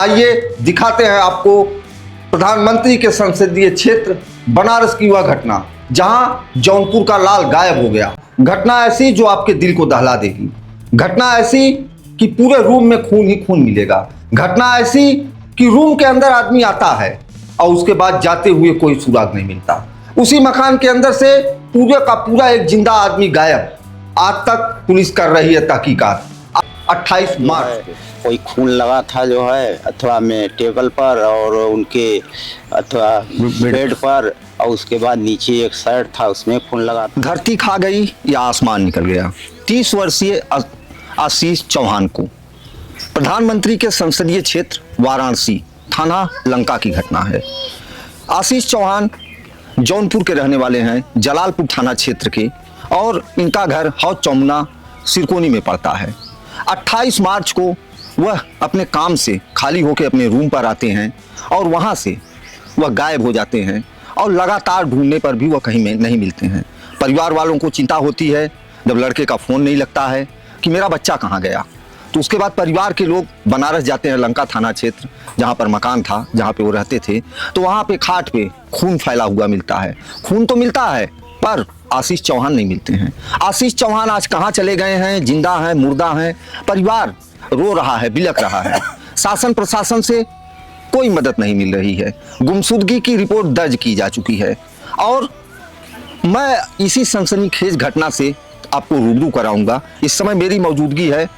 आइए दिखाते हैं आपको प्रधानमंत्री के संसदीय क्षेत्र बनारस की वह घटना जहां जौनपुर का लाल गायब हो गया। घटना ऐसी जो आपके दिल को दहला देगी। घटना ऐसी कि पूरे रूम में खून ही खून मिलेगा। घटना ऐसी कि रूम के अंदर आदमी आता है और उसके बाद जाते हुए कोई सुराग नहीं मिलता। उसी मकान के अंदर से पूरे का पूरा एक जिंदा आदमी गायब। आज तक पुलिस कर रही है तहकीकात। 28 मार्च कोई खून लगा था जो है अथवा में टेबल पर और उनके अथवा बेड पर, और उसके बाद नीचे एक साइड था उसमें खून लगा था। धरती खा गई या आसमान निकल गया। 30 वर्षीय आशीष चौहान को प्रधानमंत्री के संसदीय क्षेत्र वाराणसी थाना लंका की घटना है। आशीष चौहान जौनपुर के रहने वाले हैं, जलालपुर थाना क्षेत्र के, और इनका घर हौज चौमुना सिरकोनी में पड़ता है। 28 मार्च को वह अपने काम से खाली होकर अपने रूम पर आते हैं और वहां से वह गायब हो जाते हैं और लगातार ढूंढने पर भी वह कहीं में नहीं मिलते हैं। परिवार वालों को चिंता होती है जब लड़के का फ़ोन नहीं लगता है कि मेरा बच्चा कहाँ गया। तो उसके बाद परिवार के लोग बनारस जाते हैं, लंका थाना क्षेत्र जहाँ पर मकान था, जहाँ पे वो रहते थे। तो वहाँ पे खाट पे खून फैला हुआ मिलता है। खून तो मिलता है पर आशीष चौहान नहीं मिलते हैं। आशीष चौहान आज कहाँ चले गए हैं, जिंदा हैं, मुर्दा हैं? परिवार रो रहा है, बिलख रहा है। शासन प्रशासन से कोई मदद नहीं मिल रही है। गुमशुदगी की रिपोर्ट दर्ज की जा चुकी है और मैं इसी सनसनीखेज घटना से आपको रूबरू कराऊंगा। इस समय मेरी मौजूदगी है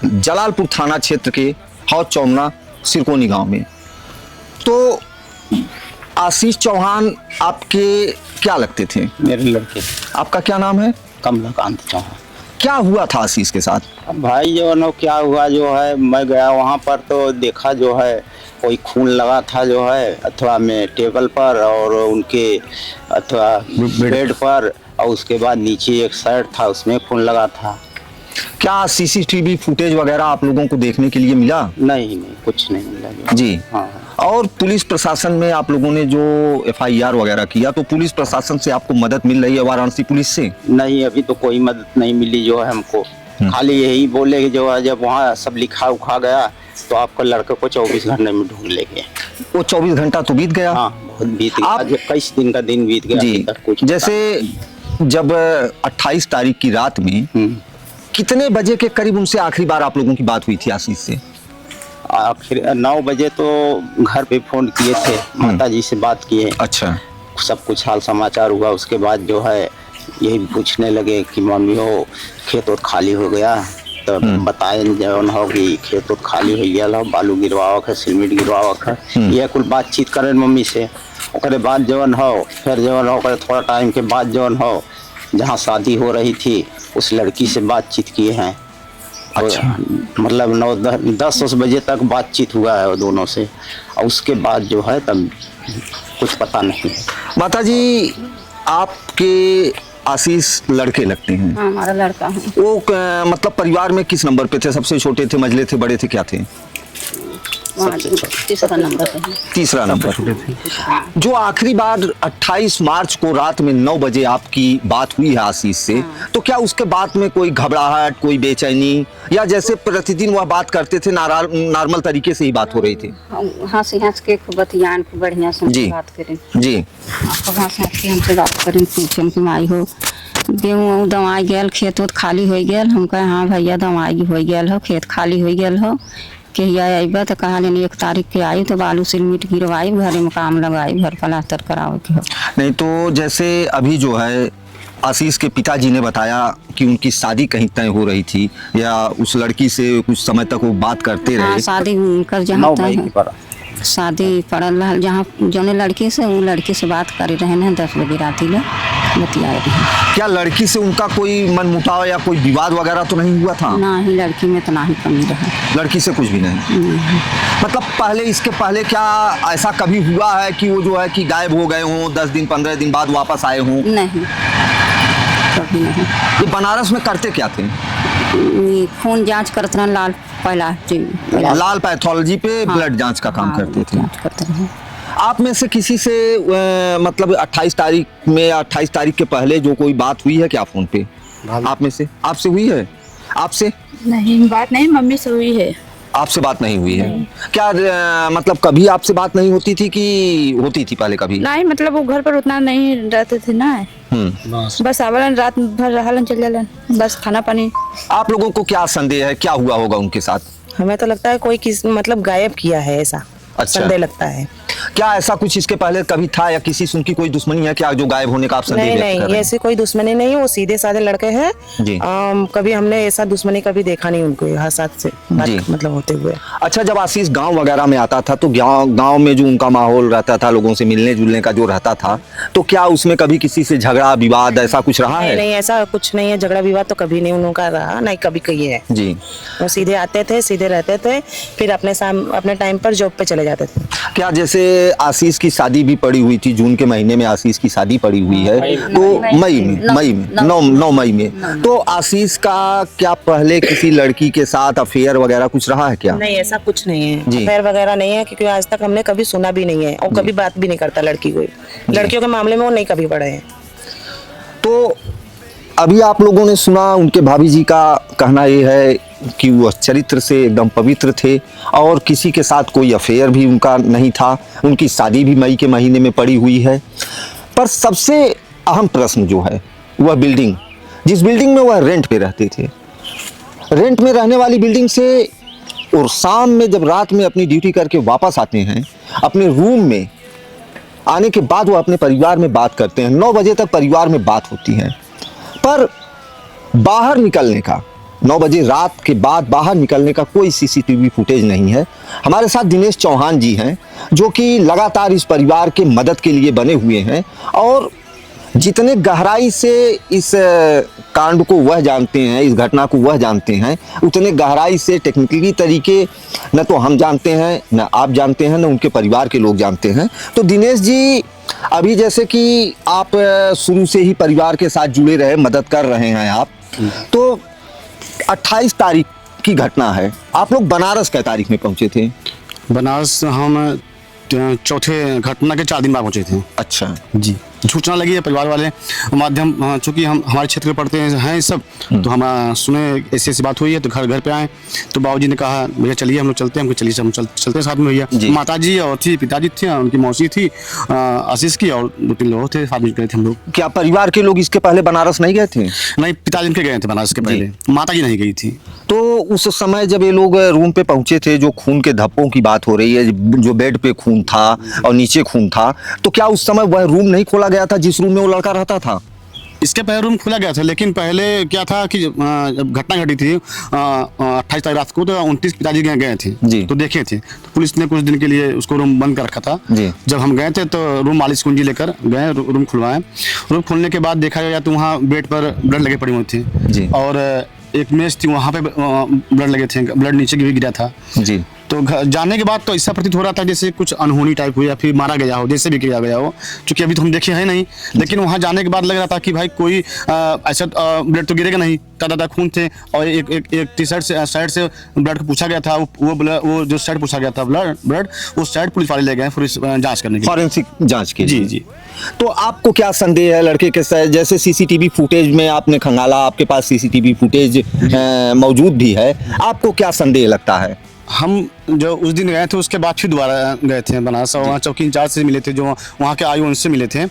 जलालपुर थाना क्षेत्र के हौज चौमुना सिरकोनी गांव में। तो आशीष चौहान आपके क्या लगते थे? मेरे लड़के। आपका क्या नाम है? कमलाकांत चौहान। क्या हुआ था आशीष के साथ? अब भाई जो है क्या हुआ जो है, मैं गया वहाँ पर तो देखा जो है कोई खून लगा था जो है अथवा में टेबल पर और उनके अथवा बेड पर, और उसके बाद नीचे एक साइड था उसमें खून लगा था। क्या सीसीटीवी फुटेज वगैरह आप लोगों को देखने के लिए मिला? नहीं, कुछ नहीं मिला जी। हाँ। और पुलिस प्रशासन में आप लोगों ने जो FIR वगैरह किया, तो पुलिस प्रशासन से आपको मदद मिल रही है वाराणसी पुलिस से? नहीं, अभी तो कोई मदद नहीं मिली जो है हमको। खाली यही बोले कि जो है जब वहाँ सब लिखा उखा गया तो आपका लड़के को 24 घंटे में ढूंढ लेंगे। वो 24 घंटा तो बीत गया। हाँ, बहुत बीत गया। आज 21 दिन का दिन बीत गया। जी। कुछ जैसे जब 28 तारीख की रात में कितने बजे के करीब उनसे आखिरी बार आप लोगों की बात हुई थी आशीष से? आखिर 9 बजे तो घर पे फोन किए थे, माता जी से बात किए। अच्छा। सब कुछ हाल समाचार हुआ। उसके बाद जो है यही पूछने लगे कि मम्मी हो खेत और खाली हो गया, तो बताए जौन हो कि खेत और खाली हो गया, बालू गिरवावक है, सीमेंट गिरवावक है। यह कुल बातचीत करें मम्मी से। उसके बाद जौन हो फिर जौन हो थोड़ा टाइम के बाद जौन हो जहाँ शादी हो रही थी उस लड़की से बातचीत किए हैं। अच्छा। मतलब 9-10 बजे तक बातचीत हुआ है वो दोनों से, और उसके बाद जो है तब कुछ पता नहीं। माता जी, आपके आशीष लड़के लगते हैं? हाँ, हमारा लड़का है। वो मतलब परिवार में किस नंबर पे थे? सबसे छोटे थे, मझले थे, बड़े थे, क्या थे? तीसरा नंबर पे। तीसरा नंबर। जो आखिरी बार 28 मार्च को रात में 9 बजे आपकी बात हुई है आशीष से, तो क्या उसके बाद में कोई घबराहट, कोई बेचैनी, या जैसे प्रतिदिन वह बात करते थे नॉर्मल तरीके से ही बात हो रही थी? हंस के खूब बतियान खूब बढ़िया से बात करें जी। हंस के हमसे बात करें, पूछें कि माई हो गेहूँ दवाई गया, खेत उत खाली हो गया। हम कहे हाँ भैया दवाई हो गया हो, खेत खाली हो गया हो। कहिया अबा तो कहा 1 तारीख के आई तो बालू सिलमिट गिरवाई, घरे में काम लगाई, घर प्लास्टर करावे के हो। नहीं तो जैसे अभी जो है आशीष के पिताजी ने बताया कि उनकी शादी कहीं तय हो रही थी, या उस लड़की से कुछ समय तक वो बात करते रहे? हाँ, शादी कर जहाँ शादी पड़ल रहा, जहाँ जौने लड़की से वो लड़की से बात कर रहे हैं 10 बजे राती ले बतियाए रहे। क्या लड़की से उनका कोई मनमुटाव या कोई विवाद वगैरह तो नहीं हुआ था? ना ही, लड़की में तो ना ही कमी रहा। लड़की से कुछ भी नहीं। मतलब पहले, इसके पहले क्या ऐसा कभी हुआ है कि वो जो है कि गायब हो गए हों, 10 दिन 15 दिन बाद वापस आए हों? नहीं, कभी नहीं। ये बनारस में करते क्या थे? खून जांच करते हैं, लाल पैथोलॉजी पे ब्लड जांच का काम करते थे। आप में से किसी से मतलब 28 तारीख में या 28 तारीख के पहले जो कोई बात हुई है क्या फोन पे? आप में से आपसे हुई है? आपसे नहीं, बात नहीं, मम्मी से हुई है। आपसे बात नहीं हुई है? क्या मतलब कभी आपसे बात नहीं होती थी कि होती थी पहले कभी? नहीं, मतलब वो घर पर उतना नहीं रहते थे ना। बस आवलन रात भर रहलन चल जालन, बस खाना पानी। आप लोगों को क्या संदेह है, क्या हुआ होगा उनके साथ? हमें तो लगता है कोई किस मतलब गायब किया है, ऐसा अच्छा। संदेह लगता है। क्या ऐसा कुछ इसके पहले कभी था या किसी से उनकी कोई दुश्मनी है क्या जो गायब होने का आप संदेह नहीं व्यक्त कर नहीं, रहे हैं? ऐसी कोई दुश्मनी नहीं, वो सीधे साधे लड़के हैं। जी। कभी हमने ऐसा दुश्मनी कभी देखा नहीं उनको यहाँ साथ से बात जी। मतलब होते हुए। अच्छा, जब आशीष गांव वगैरह में आता था तो गांव में जो उनका माहौल रहता था, लोगों से मिलने जुलने का जो रहता था, तो क्या उसमें कभी किसी से झगड़ा विवाद ऐसा कुछ रहा नहीं है? नहीं, ऐसा कुछ नहीं है, झगड़ा विवाद तो कभी नहीं उनका रहा, नहीं कभी कही है। जी। वो सीधे आते थे, सीधे रहते थे, फिर अपने टाइम पर जॉब पे चले जाते थे। क्या जैसे आशीष की शादी भी पड़ी हुई थी, जून के महीने में आशीष की शादी पड़ी हुई है, तो मई में 9 मई में, तो आशीष का क्या पहले किसी लड़की के साथ अफेयर वगैरह कुछ रहा है क्या? नहीं, ऐसा कुछ नहीं है, जी। अफेयर वगैरह नहीं है, क्योंकि आज तक हमने कभी सुना भी नहीं है और कभी बात भी नहीं करता लड़की कोई। लड़कियों के मामले में वो नहीं कभी पड़े हैं। तो अभी आप लोगों ने सुना उनके भाभी जी का कहना ये है कि वो चरित्र से एकदम पवित्र थे और किसी के साथ कोई अफेयर भी उनका नहीं था। उनकी शादी भी मई के महीने में पड़ी हुई है। पर सबसे अहम प्रश्न जो है वह बिल्डिंग, जिस बिल्डिंग में वह रेंट पे रहते थे, रेंट में रहने वाली बिल्डिंग से, और शाम में जब रात में अपनी ड्यूटी करके वापस आते हैं अपने रूम में, आने के बाद वो अपने परिवार में बात करते हैं। 9 बजे तक परिवार में बात होती है, पर बाहर निकलने का, 9 बजे रात के बाद बाहर निकलने का कोई सीसीटीवी फुटेज नहीं है। हमारे साथ दिनेश चौहान जी हैं जो कि लगातार इस परिवार के मदद के लिए बने हुए हैं और जितने गहराई से इस कांड को वह जानते हैं, इस घटना को वह जानते हैं, उतने गहराई से टेक्निकली तरीके न तो हम जानते हैं, न आप जानते हैं, न उनके परिवार के लोग जानते हैं। तो दिनेश जी, अभी जैसे कि आप शुरू से ही परिवार के साथ जुड़े रहे, मदद कर रहे हैं आप, तो 28 तारीख की घटना है, आप लोग बनारस कै तारीख में पहुंचे थे? बनारस हम चौथे घटना के 4 दिन बाद पहुंचे थे। अच्छा जी, सूचना लगी है परिवार वाले माध्यम, चूँकि हम हमारे क्षेत्र में पढ़ते हैं सब, तो हम सुने ऐसी ऐसी बात हुई है, तो घर पे आए तो बाबूजी ने कहा भैया चलिए हम लोग चलते हैं। हमको चलिए हम चलते हैं साथ में भैया। माता जी और थी, पिताजी थे, उनकी मौसी थी आशीष की, और 2-3 लोग थे, साथ में गए थे हम लोग। क्या परिवार के लोग इसके पहले बनारस नहीं गए थे? नहीं, पिताजी के गए थे बनारस के पहले, माता जी नहीं गई थी। तो उस समय जब ये लोग रूम पे पहुंचे थे, जो खून के धब्बों की बात हो रही है, जो बेड पे खून था और नीचे खून था, तो क्या उस समय वह रूम नहीं खोला गया था जिस रूम में वो लड़का रहता था? इसके पहले रूम खुला गया था, लेकिन पहले क्या था कि जब घटना घटी थी 28 तारीख रात को, तो 29 पिताजी गए थे, तो देखे थे, तो पुलिस ने कुछ दिन के लिए उसको रूम बंद कर रखा था। जब हम गए थे तो रूम मालिक कुंजी लेकर गए, रूम खुलवाए। रूम खोलने के बाद देखा गया तो वहाँ बेड पर ब्लड लगे पड़ी हुई थी और एक मेज थी, वहाँ पे ब्लड लगे थे, ब्लड नीचे भी गिरा था। जी। तो जाने के बाद तो ऐसा प्रतीत हो रहा था जैसे कुछ अनहोनी टाइप हुई या फिर मारा गया हो, जैसे भी किया गया हो, क्योंकि अभी तो हम देखे हैं नहीं, लेकिन वहाँ जाने के बाद लग रहा था कि भाई कोई ऐसा ब्लड तो गिरेगा नहीं, दादा खून थे। और एक टी शर्ट से साइड से ब्लड को पूछा गया था, वो जो साइड पूछा गया था ब्लड वो साइड पुलिस वाले ले गए जांच करने के, फॉरेंसिक जांच के। जी जी। तो आपको क्या संदेह है लड़के के साथ? जैसे सीसीटीवी फुटेज में आपने खंगाला, आपके पास सीसीटीवी फुटेज मौजूद भी है, आपको क्या संदेह लगता है? हम जो उस दिन गए थे उसके बाद फिर दोबारा गए थे बनारस, वहाँ चौकी इंचार्ज से मिले थे, जो वहाँ के आयु उनसे मिले थे।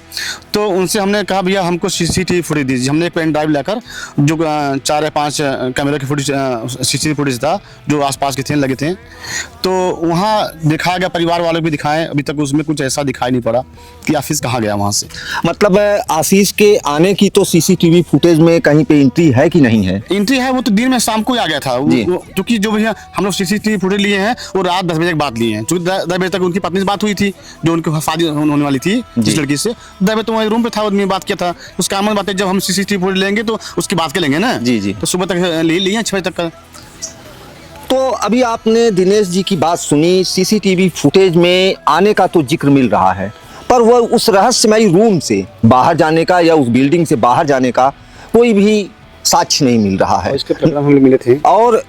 तो उनसे हमने कहा भैया हमको सीसीटीवी फुटेज दीजिए। हमने एक पेन ड्राइव लेकर जो 4 या 5 कैमरे की फुटेज, सीसीटीवी फुटेज था जो आसपास के थे लगे थे, तो वहाँ दिखाया गया, परिवार वालों को भी दिखाएं, अभी तक उसमें कुछ ऐसा दिखाई नहीं पड़ा कि आशीष कहाँ गया वहाँ से। मतलब आशीष के आने की तो सीसीटीवी फुटेज में कहीं पे एंट्री है कि नहीं है? एंट्री है, वो तो दिन में शाम को ही आ गया था, क्योंकि जो भैया हम लोग सीसीटीवी फुटेज लिए हैं वो रात 10 बजे के बाद लिए हैं, क्योंकि 10 बजे तक उनकी पत्नी से बात हुई थी, जो उनकी शादी होने वाली थी जिस लड़की से। 10 बजे तो वही रूम पे था, आदमी बात किया था, उसका आमन बात है, जब हम सीसीटीवी फुटेज लेंगे तो उसकी बात करेंगे ना। जी जी। तो सुबह तक ले लिए 6 बजे तक का। तो अभी आपने दिनेश जी की बात सुनी, सीसीटीवी फुटेज में आने का तो जिक्र मिल रहा है, पर वह उस रहस्यमयी रूम से बाहर जाने का या उस बिल्डिंग से बाहर जाने का कोई भी साक्ष्य नहीं मिल रहा है। इसके प्रकरण हम मिले थे। और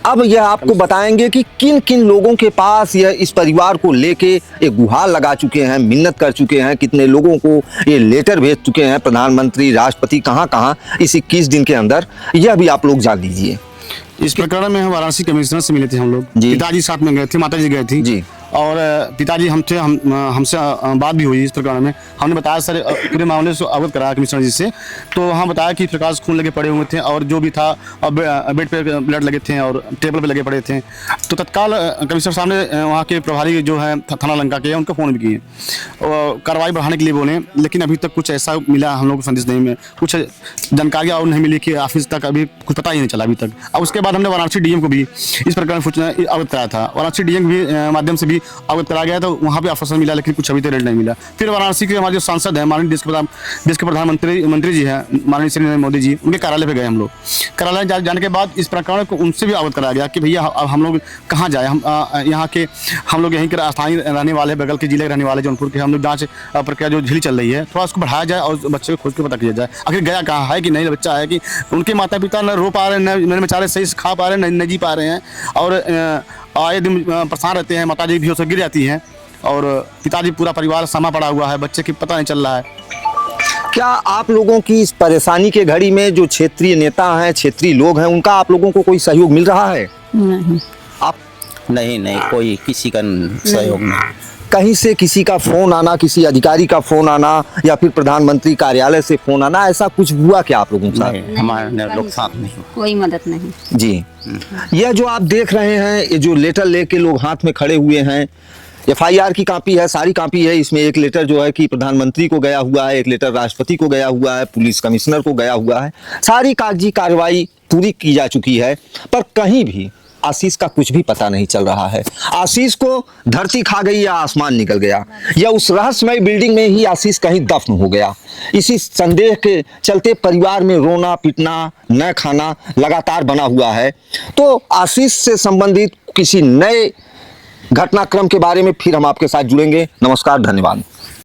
अब यह आपको बताएंगे कि किन किन लोगों के पास यह इस परिवार को लेके एक गुहार लगा चुके हैं, मिन्नत कर चुके हैं, कितने लोगों को ये लेटर भेज चुके हैं, प्रधानमंत्री, राष्ट्रपति, कहाँ कहाँ इस 21 दिन के अंदर, यह भी आप लोग जान लीजिए। इस प्रकरण में हम वाराणसी कमिश्नर से मिले थे हम लोग, जी। पिताजी साथ में गए थे, माताजी गए थी जी। और पिताजी हमसे बात भी हुई इस प्रकरण में। हमने बताया सर पूरे मामले से अवगत कराया कमिश्नर जी से, तो हम बताया कि इस प्रकार से खून लगे पड़े हुए थे और जो भी था बेड पे ब्लड लगे थे और टेबल पे लगे पड़े थे। तो तत्काल कमिश्नर साहब ने वहाँ के प्रभारी जो है थाना लंका के, उनको फ़ोन भी किए और कार्रवाई बढ़ाने के लिए बोले, लेकिन अभी तक कुछ ऐसा मिला हम लोग को संदेश नहीं में, कुछ जानकारियाँ और नहीं मिली कि ऑफिस तक अभी कुछ पता ही नहीं चला अभी तक। और उसके बाद हमने वाराणसी डीएम को भी इस प्रकार में सूचना अवगत कराया था, वाराणसी डीएम भी माध्यम से भी अवगत कराया गया, तो वहाँ पे आश्वासन मिला, लेकिन कुछ अभी तक रिजल्ट नहीं मिला। फिर वाराणसी के हमारे जो सांसद हैं, माननीय देश के प्रधानमंत्री जी हैं, माननीय श्री नरेंद्र मोदी जी, उनके कार्यालय पे गए हम लोग। कार्यालय जाने के बाद इस प्रकरण को उनसे भी अवगत कराया गया कि भैया अब हम लोग कहाँ जाए, हम यहाँ के हम लोग यहीं के स्थानीय रहने वाले, बगल के जिले के रहने वाले जौनपुर के, हम लोग जाँच प्रक्रिया जो ढीली चल रही है, थोड़ा उसको बढ़ाया जाए और बच्चे को खोज के पता किया जाए आखिर गया कहाँ है कि नहीं बच्चा है, कि उनके माता पिता न रो पा रहे हैं, न बेचारे सही से खा पा रहे हैं, न जी पा रहे हैं, और आए दिन परेशान रहते हैं। माता जी भी गिर जाती हैं और पिताजी पूरा परिवार समा पड़ा हुआ है, बच्चे की पता नहीं चल रहा है। क्या आप लोगों की इस परेशानी के घड़ी में जो क्षेत्रीय नेता हैं, क्षेत्रीय लोग हैं, उनका आप लोगों को कोई सहयोग मिल रहा है? नहीं, आप नहीं कोई किसी का सहयोग नहीं। कहीं से किसी का फोन आना, किसी अधिकारी का फोन आना या फिर प्रधानमंत्री कार्यालय से फोन आना, ऐसा कुछ हुआ क्या आप लोगों के साथ? नहीं, हमारे लोग साथ नहीं। कोई मदद नहीं। जी, यह जो आप देख रहे हैं, ये जो लेटर लेके लोग हाथ में खड़े हुए हैं, एफआईआर की कॉपी है, सारी कॉपी है। इसमें एक लेटर जो है कि प्रधानमंत्री को गया हुआ है, एक लेटर राष्ट्रपति को गया हुआ है, पुलिस कमिश्नर को गया हुआ है। सारी कागजी कार्रवाई पूरी की जा चुकी है, पर कहीं भी आशीष का कुछ भी पता नहीं चल रहा है। आशीष को धरती खा गई या आसमान निकल गया, या उस रहस्यमय बिल्डिंग में ही आशीष कहीं दफन हो गया। इसी संदेह के चलते परिवार में रोना पीटना, न खाना लगातार बना हुआ है। तो आशीष से संबंधित किसी नए घटनाक्रम के बारे में फिर हम आपके साथ जुड़ेंगे। नमस्कार, धन्यवाद।